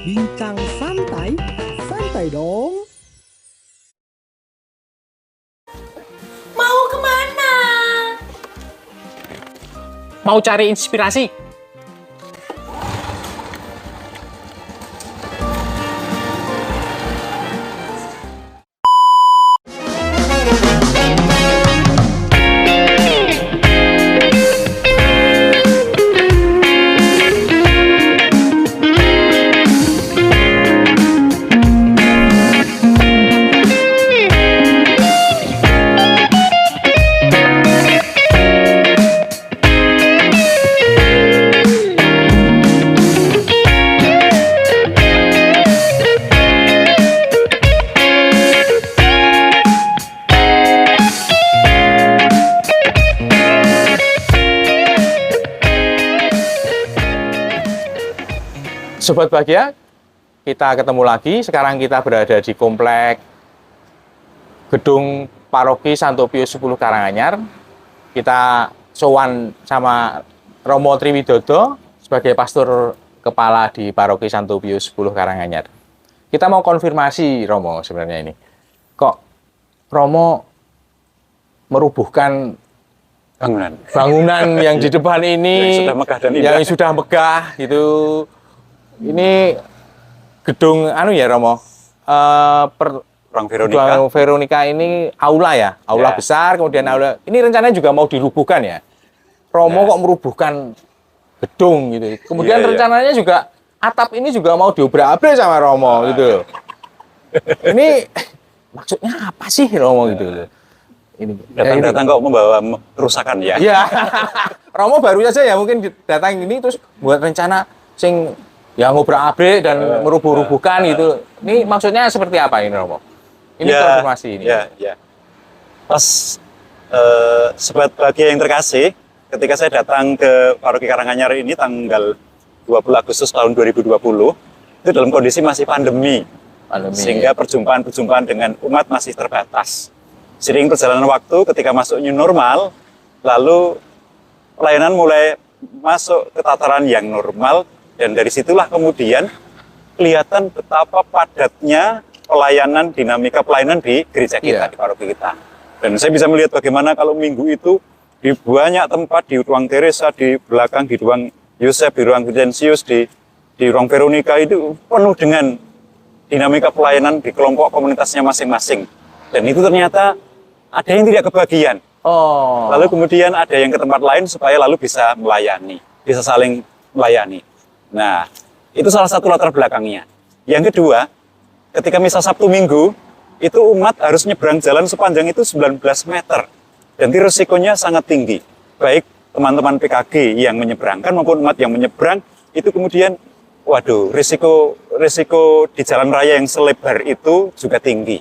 Bincang santai, santai dong. Mau kemana? Mau cari inspirasi. Sobat Bahagia, kita ketemu lagi. Sekarang kita berada di komplek Gedung Paroki Santo Pius X Karanganyar. Kita sowan sama Romo Triwidodo sebagai pastor kepala di Paroki Santo Pius X Karanganyar. Kita mau konfirmasi Romo sebenarnya ini. Kok Romo merubuhkan bangunan yang di depan ini yang sudah megah dan indah. Yang sudah megah gitu. Ini gedung Romo, Ruang Veronica. Ruang Veronica ini aula ya, aula besar, kemudian aula ini rencananya juga mau dirubuhkan ya. Romo kok merubuhkan gedung gitu. Kemudian rencananya juga atap ini juga mau diobrak-abrik sama Romo gitu. Ini maksudnya apa sih Romo gitu? Ini Datang-datang kok membawa kerusakan ya? Iya. Romo baru saja ya mungkin datang ini terus buat rencana sing yang ngobrak-abrik dan merubuh-rubuhkan gitu. Ini maksudnya seperti apa ini Romo? Ini konfirmasi ini. Ya. Pas Sobat Bahagia yang terkasih, ketika saya datang ke Paroki Karanganyar ini tanggal 20 Agustus tahun 2020, itu dalam kondisi masih pandemi. Sehingga perjumpaan-perjumpaan dengan umat masih terbatas. Seiring perjalanan waktu ketika masuk new normal, lalu pelayanan mulai masuk ke tataran yang normal. Dan dari situlah kemudian kelihatan betapa padatnya pelayanan, dinamika pelayanan di gereja kita, di paroki kita. Dan saya bisa melihat bagaimana kalau minggu itu di banyak tempat, di ruang Teresa, di belakang, di ruang Yosef, di ruang Vincentius, di ruang Veronica itu penuh dengan dinamika pelayanan di kelompok komunitasnya masing-masing. Dan itu ternyata ada yang tidak kebagian. Lalu kemudian ada yang ke tempat lain supaya lalu bisa melayani, bisa saling melayani. Nah, itu salah satu latar belakangnya. Yang kedua, ketika misa Sabtu Minggu, itu umat harus nyebrang jalan sepanjang itu 19 meter. Dan itu risikonya sangat tinggi. Baik teman-teman PKG yang menyeberangkan maupun umat yang menyeberang, itu kemudian, waduh, risiko di jalan raya yang selebar itu juga tinggi.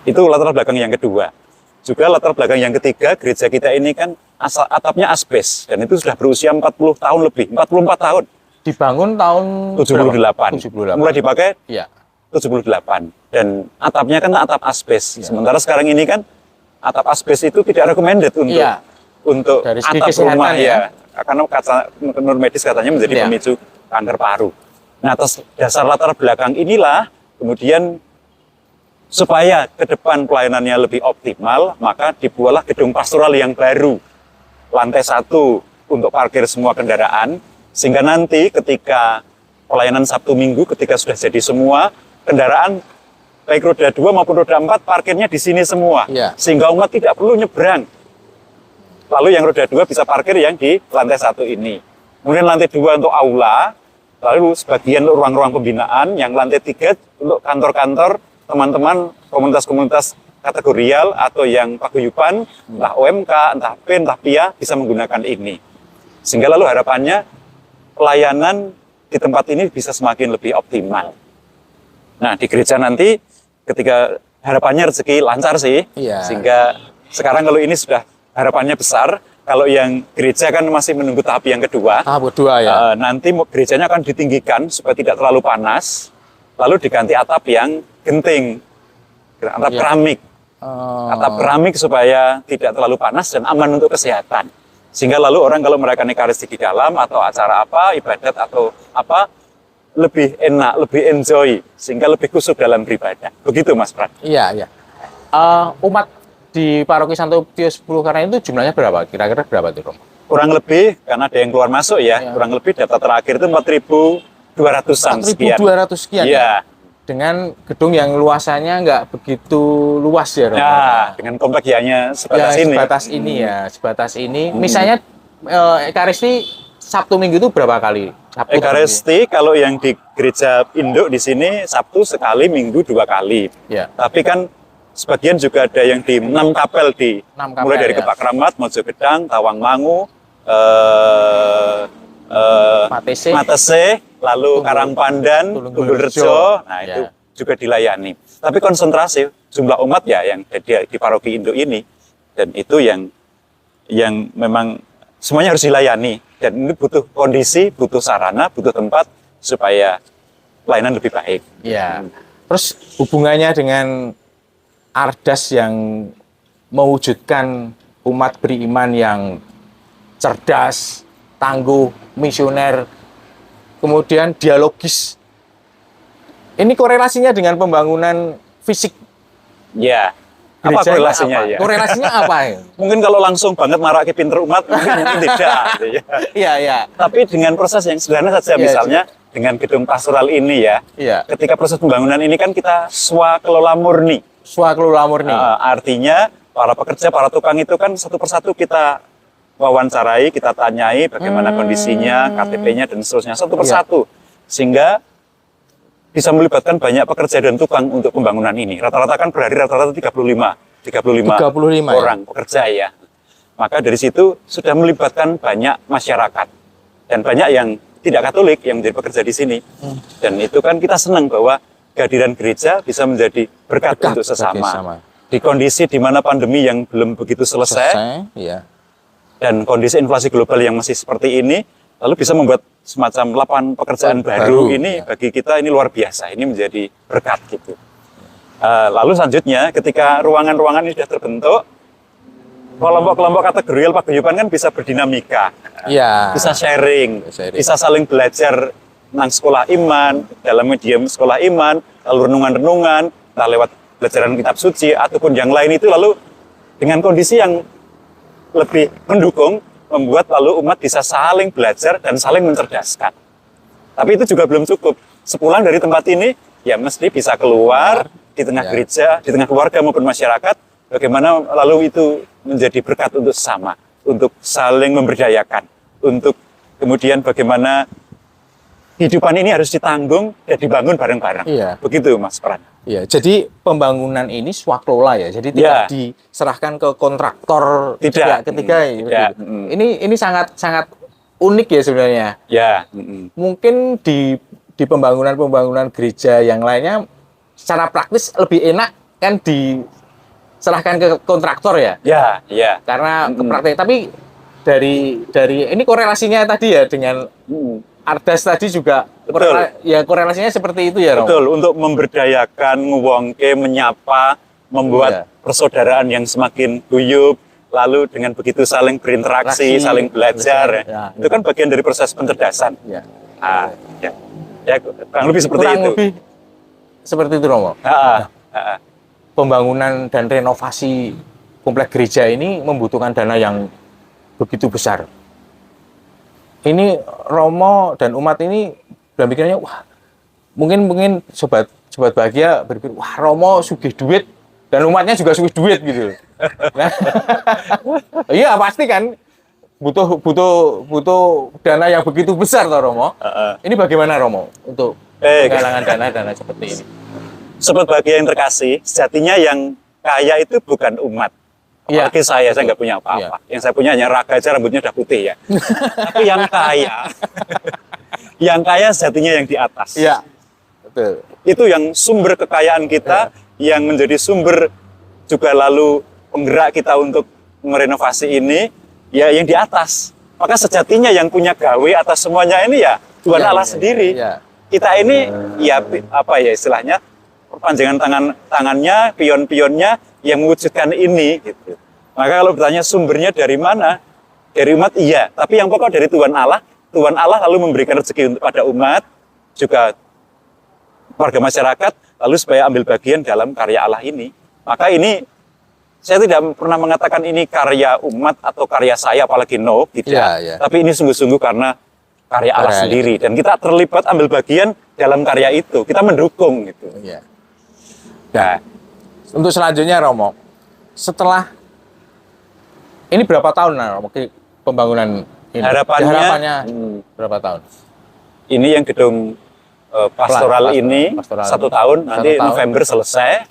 Itu latar belakang yang kedua. Juga latar belakang yang ketiga, gereja kita ini kan atapnya asbes. Dan itu sudah berusia 40 tahun lebih, 44 tahun. Dibangun tahun 78. Mulai dipakai 78. Dan atapnya kan atap asbes. Sementara sekarang ini kan atap asbes itu tidak recommended untuk dari atap rumah ya. Karena menurut medis katanya menjadi pemicu kanker paru. Nah, atas dasar latar belakang inilah kemudian supaya ke depan pelayanannya lebih optimal, maka dibuatlah gedung pastoral yang baru. Lantai 1 untuk parkir semua kendaraan, sehingga nanti ketika pelayanan Sabtu Minggu, ketika sudah jadi semua, kendaraan baik roda 2 maupun roda 4 parkirnya di sini semua. Sehingga umat tidak perlu nyebrang. Lalu yang roda 2 bisa parkir yang di lantai 1 ini. Kemudian lantai 2 untuk aula, lalu sebagian untuk ruang-ruang pembinaan, yang lantai 3 untuk kantor-kantor, teman-teman komunitas-komunitas kategorial atau yang paguyuban, entah OMK, entah PIN, entah PIA, bisa menggunakan ini. Sehingga lalu harapannya pelayanan di tempat ini bisa semakin lebih optimal. Nah, di gereja nanti ketika harapannya rezeki lancar sih, sehingga sekarang kalau ini sudah harapannya besar, kalau yang gereja kan masih menunggu tahap yang kedua. Tahap kedua ya. Nanti gerejanya akan ditinggikan supaya tidak terlalu panas, lalu diganti atap yang genting, atap keramik. Atap keramik supaya tidak terlalu panas dan aman untuk kesehatan. Sehingga lalu orang kalau merayakan Ekaristi di dalam atau acara apa, ibadat atau apa, lebih enak, lebih enjoy, sehingga lebih kusuk dalam beribadah. Begitu Mas Pran. Iya, iya. Umat di Paroki Santo Pius X Karang itu jumlahnya berapa? Kira-kira berapa tuh, Romo? Kurang lebih, karena ada yang keluar masuk ya, kurang lebih data terakhir itu 4.200-an sekian. 4.200 sekian. Iya. Dengan gedung yang luasannya nggak begitu luas ya, Romo. Nah, dengan komplek hanya sebatas ini. Sebatas ini ya, sebatas ini. Misalnya Ekaristi Sabtu Minggu itu berapa kali? Sabtu Ekaristi kalau yang di gereja induk di sini Sabtu sekali, Minggu 2 kali. Ya. Tapi kan sebagian juga ada yang di 6 kapel mulai dari Gebak Kramat, Mojogedang, Tawangmangu, Matese, lalu Karangpandan, Tunggulrejo. Nah, itu juga dilayani. Tapi konsentrasi jumlah umat ya yang di paroki induk ini, dan itu yang memang semuanya harus dilayani, dan ini butuh kondisi, butuh sarana, butuh tempat supaya pelayanan lebih baik. Ya. Terus hubungannya dengan Ardas yang mewujudkan umat beriman yang cerdas, tangguh, misioner, kemudian dialogis. Ini korelasinya dengan pembangunan fisik. Ya. Apa korelasinya? Apa? Ya? Korelasinya apa ya? Mungkin kalau langsung banget marake pinter umat, mungkin tidak. Gitu ya. Iya, iya. Tapi dengan proses yang sederhana saja, misalnya dengan gedung pastoral ini ya. Iya. Ketika proses pembangunan ini kan kita swakelola murni. Swakelola murni. Artinya para pekerja, para tukang itu kan satu persatu kita wawancarai, kita tanyai bagaimana kondisinya, KTP-nya dan seterusnya satu persatu. Sehingga bisa melibatkan banyak pekerja dan tukang untuk pembangunan ini. Rata-rata kan berhari rata-rata 35 orang pekerja ya. Maka dari situ sudah melibatkan banyak masyarakat dan banyak yang tidak Katolik yang menjadi pekerja di sini. Dan itu kan kita senang bahwa kehadiran gereja bisa menjadi berkat untuk sesama. Di kondisi di mana pandemi yang belum begitu selesai ya. Dan kondisi inflasi global yang masih seperti ini, lalu bisa membuat semacam lapangan pekerjaan baru ini ya. Bagi kita ini luar biasa, ini menjadi berkat gitu. Lalu selanjutnya ketika ruangan-ruangan ini sudah terbentuk, kelompok-kelompok kategorial paguyuban kan bisa berdinamika, bisa sharing, bisa saling belajar tentang sekolah iman, dalam medium sekolah iman, lalu renungan-renungan, entah lewat pelajaran kitab suci ataupun yang lain itu, lalu dengan kondisi yang lebih mendukung, membuat lalu umat bisa saling belajar dan saling mencerdaskan. Tapi itu juga belum cukup. Sepulang dari tempat ini, ya mesti bisa keluar di tengah gereja, di tengah keluarga maupun masyarakat, bagaimana lalu itu menjadi berkat untuk sesama, untuk saling memberdayakan, untuk kemudian bagaimana kehidupan ini harus ditanggung dan dibangun bareng-bareng. Begitu Mas Pran. Ya, jadi pembangunan ini swaklola ya, jadi tidak diserahkan ke kontraktor pihak ketiga. Ini sangat unik ya sebenarnya. Mungkin di pembangunan gereja yang lainnya secara praktis lebih enak kan diserahkan ke kontraktor ya. Karena praktek. Tapi dari ini korelasinya tadi ya dengan Ardas tadi juga korelasinya seperti itu ya, Romo? Betul, untuk memberdayakan, ngewongke, menyapa, membuat persaudaraan yang semakin guyup, lalu dengan begitu saling berinteraksi, saling belajar. Itu kan bagian dari proses pencerdasan. Kurang lebih seperti itu. Lebih seperti itu, Romo. Pembangunan dan renovasi komplek gereja ini membutuhkan dana yang begitu besar. Ini Romo dan umat ini dalam pikirannya, wah, mungkin sobat bahagia berpikir, wah, Romo sugih duit dan umatnya juga sugih duit gitu. Nah, iya pasti kan butuh dana yang begitu besar toh Romo. Ini bagaimana Romo untuk penggalangan dana seperti ini? Sobat bahagia yang terkasih, sejatinya yang kaya itu bukan umat. Apalagi saya nggak punya apa-apa. Yang saya punya hanya raga aja, rambutnya udah putih ya. Tapi yang kaya sejatinya yang di atas. Betul. Itu yang sumber kekayaan kita, yang menjadi sumber juga lalu penggerak kita untuk merenovasi ini, ya yang di atas. Maka sejatinya yang punya gawe atas semuanya ini ya Tuhan Allah sendiri. Kita ini ya apa ya istilahnya, perpanjangan tangannya, pion-pionnya yang mewujudkan ini gitu. Maka kalau bertanya sumbernya dari mana? Dari umat iya, tapi yang pokok dari Tuhan Allah. Tuhan Allah lalu memberikan rezeki pada umat, juga warga masyarakat, lalu supaya ambil bagian dalam karya Allah ini. Maka ini saya tidak pernah mengatakan ini karya umat atau karya saya, apalagi tidak. Tapi ini sungguh-sungguh karena karya Allah sendiri, dan kita terlibat ambil bagian dalam karya itu, kita mendukung gitu. Nah, untuk selanjutnya Romo, setelah ini berapa tahun Romo pembangunan ini? Harapannya berapa tahun? Ini yang gedung pastoral ini pastoral 1 tahun, nanti November selesai.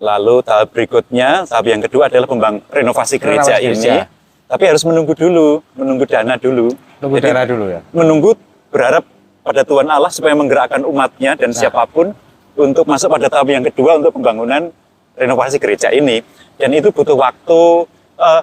Lalu tahap berikutnya, tahap yang kedua adalah renovasi gereja ini. Tapi harus menunggu dulu, menunggu dana dulu. Menunggu, berharap pada Tuhan Allah supaya menggerakkan umatnya dan siapapun untuk masuk pada tahap yang kedua untuk pembangunan renovasi gereja ini. Dan itu butuh waktu,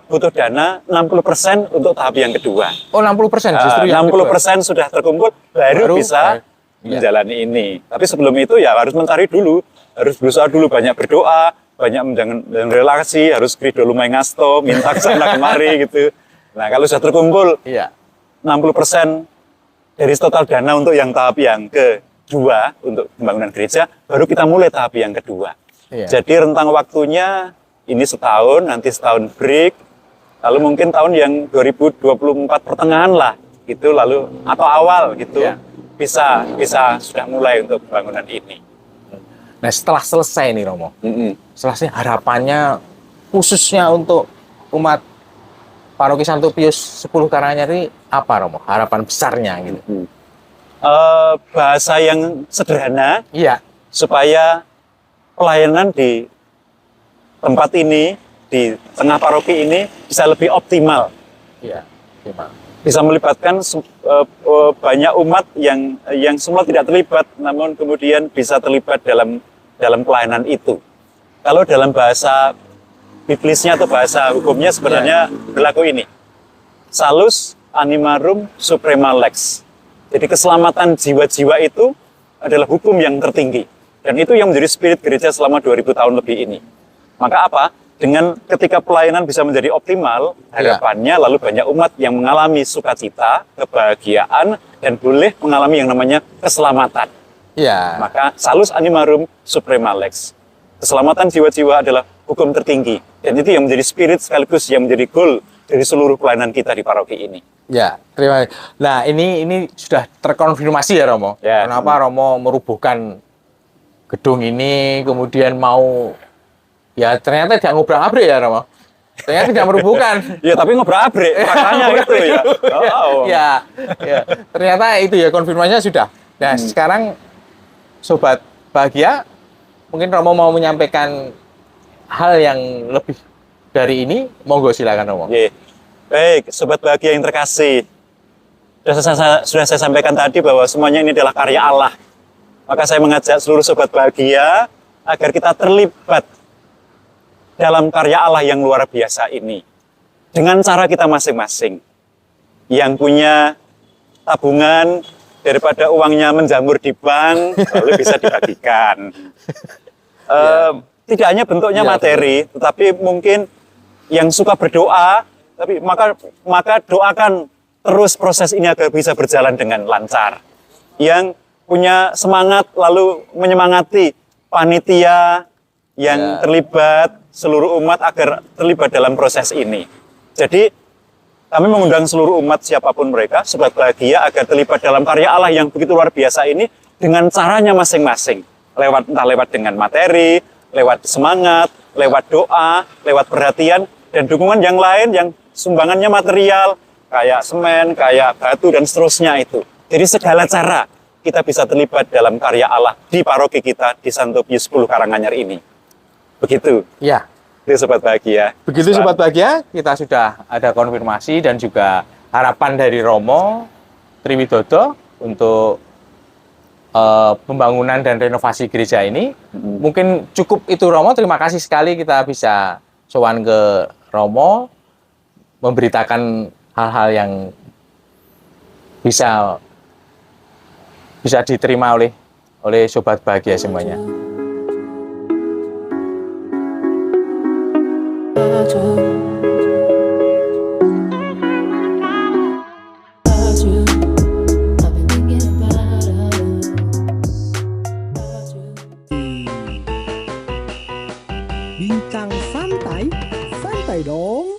butuh dana 60% untuk tahap yang kedua. Oh, 60% justru 60% sudah terkumpul, baru bisa menjalani ini. Tapi sebelum itu ya harus mencari dulu, harus berusaha dulu, banyak berdoa, banyak menjalin relasi, harus dulu main ngasto, minta kesana kemari gitu. Nah, kalau sudah terkumpul 60% dari total dana untuk yang tahap yang kedua untuk pembangunan gereja, baru kita mulai tahap yang kedua. Jadi rentang waktunya ini setahun, nanti setahun break, lalu mungkin tahun yang 2024 pertengahan lah, gitu, lalu atau awal gitu, bisa sudah mulai untuk pembangunan ini. Nah, setelah selesai nih Romo, selesai harapannya khususnya untuk umat Paroki Santo Pius 10 Karanganyar ini apa Romo? Harapan besarnya gitu. Bahasa yang sederhana, supaya pelayanan di tempat ini, di tengah paroki ini bisa lebih optimal. Bisa melibatkan banyak umat yang semula tidak terlibat, namun kemudian bisa terlibat dalam pelayanan itu. Kalau dalam bahasa Biblisnya atau bahasa hukumnya sebenarnya berlaku ini. Salus animarum suprema lex. Jadi keselamatan jiwa-jiwa itu adalah hukum yang tertinggi. Dan itu yang menjadi spirit gereja selama 2000 tahun lebih ini. Maka apa? Dengan ketika pelayanan bisa menjadi optimal, harapannya lalu banyak umat yang mengalami sukacita, kebahagiaan, dan boleh mengalami yang namanya keselamatan. Maka salus animarum suprema lex. Keselamatan jiwa-jiwa adalah hukum tertinggi. Dan itu yang menjadi spirit sekaligus yang menjadi goal dari seluruh pelayanan kita di paroki ini. Terima kasih. Nah, ini sudah terkonfirmasi ya Romo. Kenapa Romo merubuhkan gedung ini, kemudian mau ternyata tidak ngobrak-abrik ya Romo. Ternyata tidak merubuhkan. Tapi ngobrak-abrik, makanya itu ya. Ternyata itu ya konfirmasinya sudah. Nah, sekarang Sobat Bahagia, mungkin Romo mau menyampaikan hal yang lebih dari ini, monggo silakan Romo. Baik, Sobat Bahagia yang terkasih. Sudah saya sampaikan tadi bahwa semuanya ini adalah karya Allah. Maka saya mengajak seluruh Sobat Bahagia agar kita terlibat dalam karya Allah yang luar biasa ini. Dengan cara kita masing-masing. Yang punya tabungan, daripada uangnya menjamur di bank, lalu bisa dibagikan. Tidak hanya bentuknya materi, tetapi mungkin yang suka berdoa, tapi maka doakan terus proses ini agar bisa berjalan dengan lancar. Yang punya semangat lalu menyemangati panitia yang terlibat, seluruh umat agar terlibat dalam proses ini. Jadi kami mengundang seluruh umat siapapun mereka, Sobat Bahagia, agar terlibat dalam karya Allah yang begitu luar biasa ini dengan caranya masing-masing. Entah lewat dengan materi, lewat semangat, lewat doa, lewat perhatian, dan dukungan yang lain yang sumbangannya material, kayak semen, kayak batu, dan seterusnya itu. Jadi segala cara kita bisa terlibat dalam karya Allah di paroki kita di Santo Pius 10 Karanganyar ini. Begitu. Itu Sobat Bahagia. Begitu Sobat Bahagia, kita sudah ada konfirmasi dan juga harapan dari Romo Triwidodo untuk pembangunan dan renovasi gereja ini. Mungkin cukup itu Romo, terima kasih sekali kita bisa sowan ke Romo, memberitakan hal-hal yang bisa diterima oleh Sobat Bahagia semuanya. Bincang santai, santai dong.